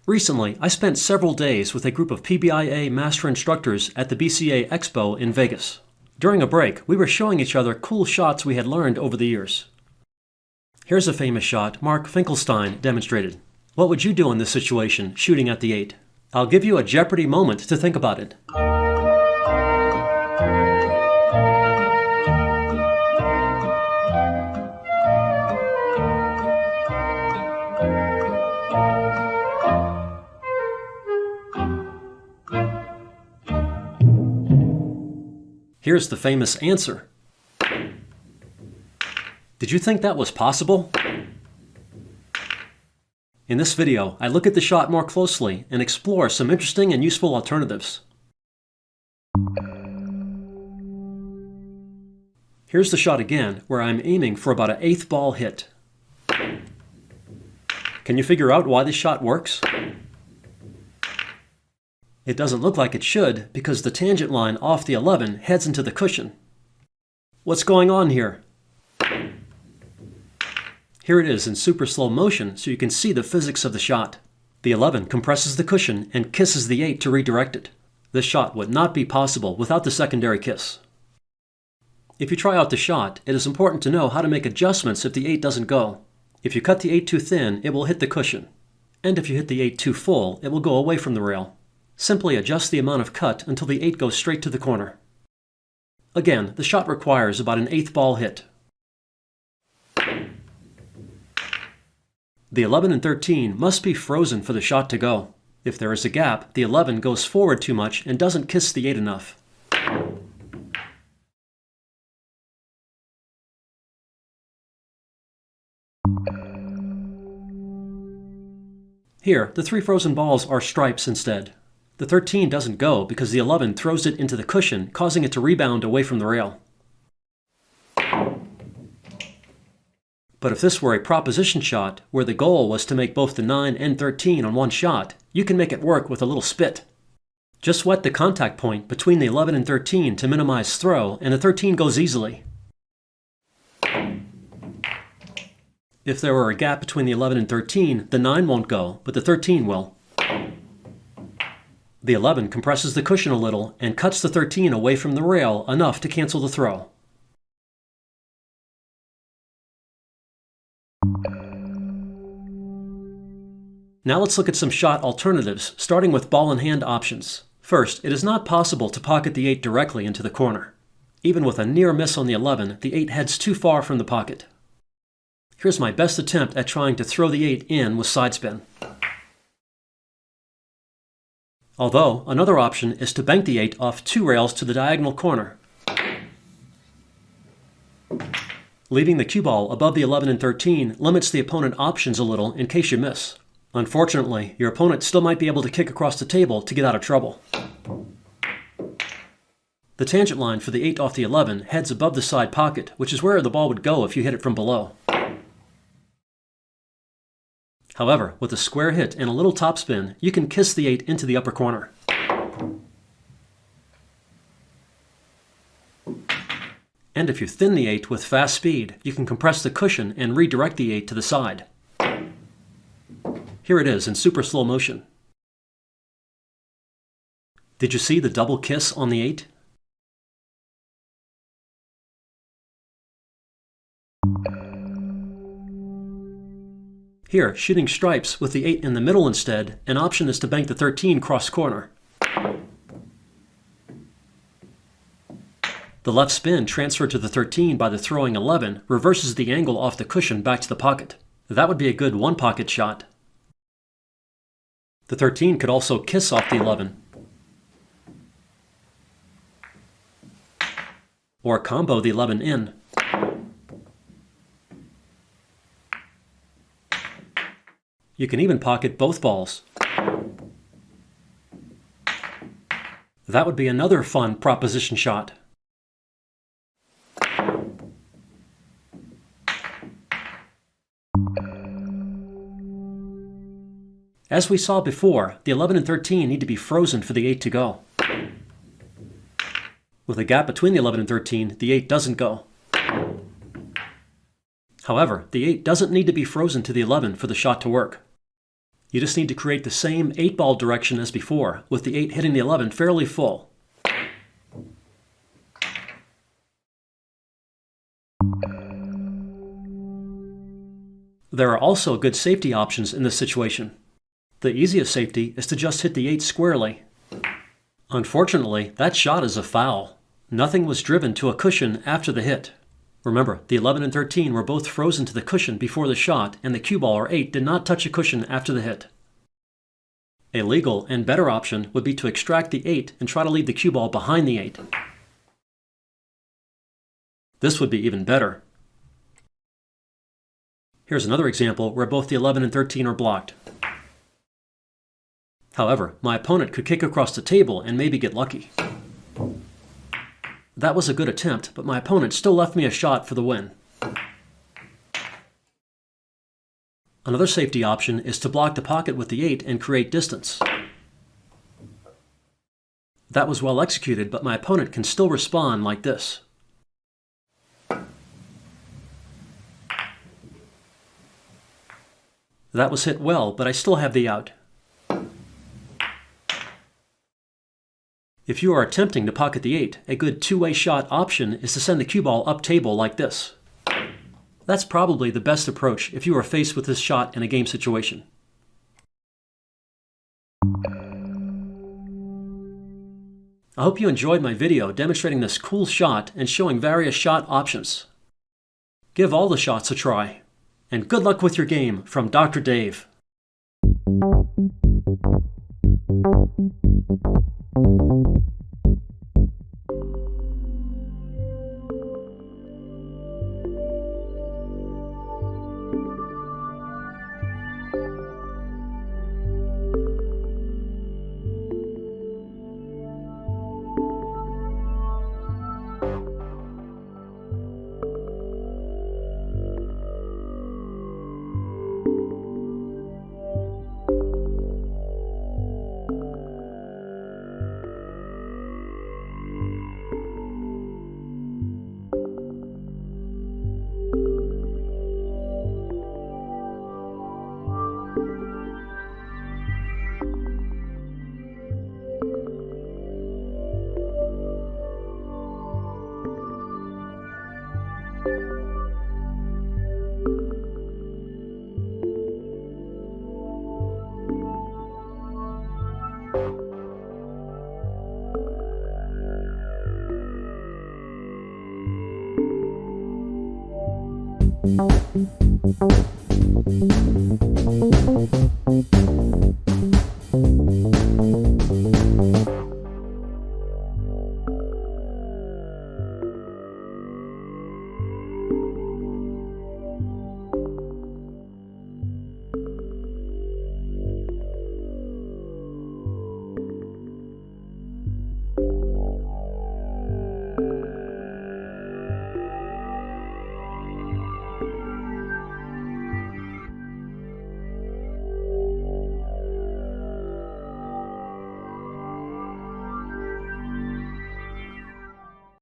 Recently, I spent several days with a group of PBIA master instructors at the BCA Expo in Vegas. During a break, we were showing each other cool shots we had learned over the years. Here's a famous shot Mark Finkelstein demonstrated. What would you do in this situation, shooting at the 8? I'll give you a Jeopardy moment to think about it. Here's the famous answer. Did you think that was possible? In this video, I look at the shot more closely and explore some interesting and useful alternatives. Here's the shot again, where I'm aiming for about an 8th ball hit. Can you figure out why this shot works? It doesn't look like it should because the tangent line off the 11 heads into the cushion. What's going on here? Here it is in super slow motion so you can see the physics of the shot. The 11 compresses the cushion and kisses the 8 to redirect it. This shot would not be possible without the secondary kiss. If you try out the shot, it is important to know how to make adjustments if the 8 doesn't go. If you cut the 8 too thin, it will hit the cushion. And if you hit the 8 too full, it will go away from the rail. Simply adjust the amount of cut until the 8 goes straight to the corner. Again, the shot requires about an 8th ball hit. The 11 and 13 must be frozen for the shot to go. If there is a gap, the 11 goes forward too much and doesn't kiss the 8 enough. Here, the 3 frozen balls are stripes instead. The 13 doesn't go because the 11 throws it into the cushion, causing it to rebound away from the rail. But if this were a proposition shot, where the goal was to make both the 9 and 13 on one shot, you can make it work with a little spit. Just wet the contact point between the 11 and 13 to minimize throw, and the 13 goes easily. If there were a gap between the 11 and 13, the 9 won't go, but the 13 will. The 11 compresses the cushion a little and cuts the 13 away from the rail enough to cancel the throw. Now let's look at some shot alternatives, starting with ball and hand options. First, it is not possible to pocket the 8 directly into the corner. Even with a near miss on the 11, the 8 heads too far from the pocket. Here's my best attempt at trying to throw the 8 in with side spin. Although, another option is to bank the 8 off 2 rails to the diagonal corner. Leaving the cue ball above the 11 and 13 limits the opponent options a little in case you miss. Unfortunately, your opponent still might be able to kick across the table to get out of trouble. The tangent line for the 8 off the 11 heads above the side pocket, which is where the ball would go if you hit it from below. However, with a square hit and a little topspin, you can kiss the 8 into the upper corner. And if you thin the 8 with fast speed, you can compress the cushion and redirect the 8 to the side. Here it is in super slow motion. Did you see the double kiss on the 8? Here, shooting stripes with the 8 in the middle instead, an option is to bank the 13 cross corner. The left spin transferred to the 13 by the throwing 11 reverses the angle off the cushion back to the pocket. That would be a good one-pocket shot. The 13 could also kiss off the 11. Or combo the 11 in. You can even pocket both balls. That would be another fun proposition shot. As we saw before, the 11 and 13 need to be frozen for the 8 to go. With a gap between the 11 and 13, the 8 doesn't go. However, the 8 doesn't need to be frozen to the 11 for the shot to work. You just need to create the same 8-ball direction as before, with the 8 hitting the 11 fairly full. There are also good safety options in this situation. The easiest safety is to just hit the 8 squarely. Unfortunately, that shot is a foul. Nothing was driven to a cushion after the hit. Remember, the 11 and 13 were both frozen to the cushion before the shot, and the cue ball or 8 did not touch a cushion after the hit. A legal and better option would be to extract the 8 and try to leave the cue ball behind the 8. This would be even better. Here's another example where both the 11 and 13 are blocked. However, my opponent could kick across the table and maybe get lucky. That was a good attempt, but my opponent still left me a shot for the win. Another safety option is to block the pocket with the 8 and create distance. That was well executed, but my opponent can still respond like this. That was hit well, but I still have the out. If you are attempting to pocket the 8, a good two-way shot option is to send the cue ball up table like this. That's probably the best approach if you are faced with this shot in a game situation. I hope you enjoyed my video demonstrating this cool shot and showing various shot options. Give all the shots a try. And good luck with your game from Dr. Dave.